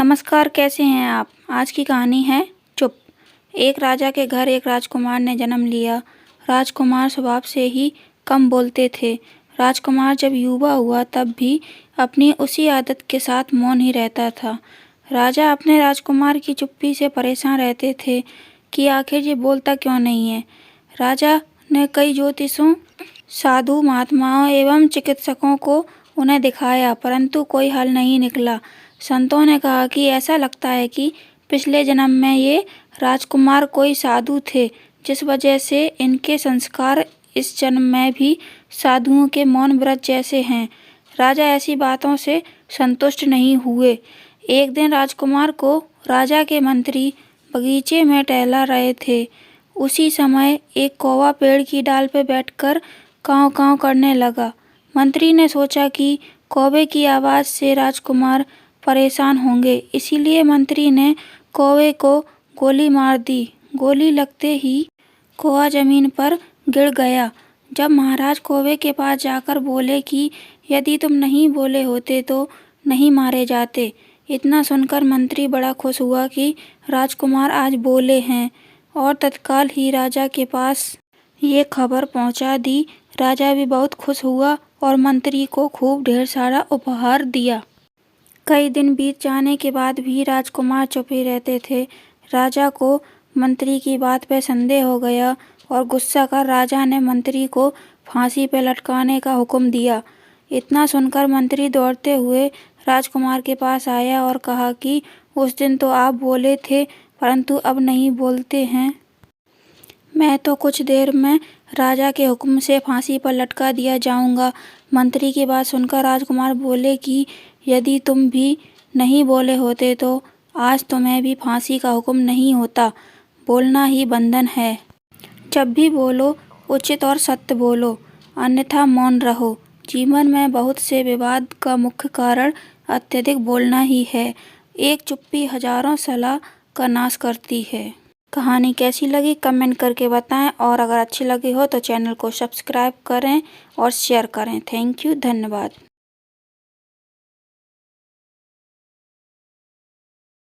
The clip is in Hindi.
नमस्कार, कैसे हैं आप। आज की कहानी है चुप। एक राजा के घर एक राजकुमार ने जन्म लिया। राजकुमार स्वभाव से ही कम बोलते थे। राजकुमार जब युवा हुआ तब भी अपनी उसी आदत के साथ मौन ही रहता था। राजा अपने राजकुमार की चुप्पी से परेशान रहते थे कि आखिर ये बोलता क्यों नहीं है। राजा ने कई ज्योतिषों, साधु महात्माओं एवं चिकित्सकों को उन्हें दिखाया, परंतु कोई हल नहीं निकला। संतों ने कहा कि ऐसा लगता है कि पिछले जन्म में ये राजकुमार कोई साधु थे, जिस वजह से इनके संस्कार इस जन्म में भी साधुओं के मौन व्रत जैसे हैं। राजा ऐसी बातों से संतुष्ट नहीं हुए। एक दिन राजकुमार को राजा के मंत्री बगीचे में टहला रहे थे। उसी समय एक कौवा पेड़ की डाल पर बैठकर काँव काँव करने लगा। मंत्री ने सोचा कि कौवे की आवाज़ से राजकुमार परेशान होंगे, इसीलिए मंत्री ने कौवे को गोली मार दी। गोली लगते ही कौवा जमीन पर गिर गया। जब महाराज कौवे के पास जाकर बोले कि यदि तुम नहीं बोले होते तो नहीं मारे जाते। इतना सुनकर मंत्री बड़ा खुश हुआ कि राजकुमार आज बोले हैं और तत्काल ही राजा के पास ये खबर पहुंचा दी। राजा भी बहुत खुश हुआ और मंत्री को खूब ढेर सारा उपहार दिया। कई दिन बीत जाने के बाद भी राजकुमार चुप ही रहते थे। राजा को मंत्री की बात पर संदेह हो गया और गुस्सा कर राजा ने मंत्री को फांसी पर लटकाने का हुक्म दिया। इतना सुनकर मंत्री दौड़ते हुए राजकुमार के पास आया और कहा कि उस दिन तो आप बोले थे, परंतु अब नहीं बोलते हैं। मैं तो कुछ देर में राजा के हुक्म से फांसी पर लटका दिया जाऊंगा। मंत्री की बात सुनकर राजकुमार बोले कि यदि तुम भी नहीं बोले होते तो आज तुम्हें भी फांसी का हुक्म नहीं होता। बोलना ही बंधन है। जब भी बोलो उचित और सत्य बोलो, अन्यथा मौन रहो। जीवन में बहुत से विवाद का मुख्य कारण अत्यधिक बोलना ही है। एक चुप्पी हजारों सलाह का नाश करती है। कहानी कैसी लगी कमेंट करके बताएं और अगर अच्छी लगी हो तो चैनल को सब्सक्राइब करें और शेयर करें। थैंक यू, धन्यवाद।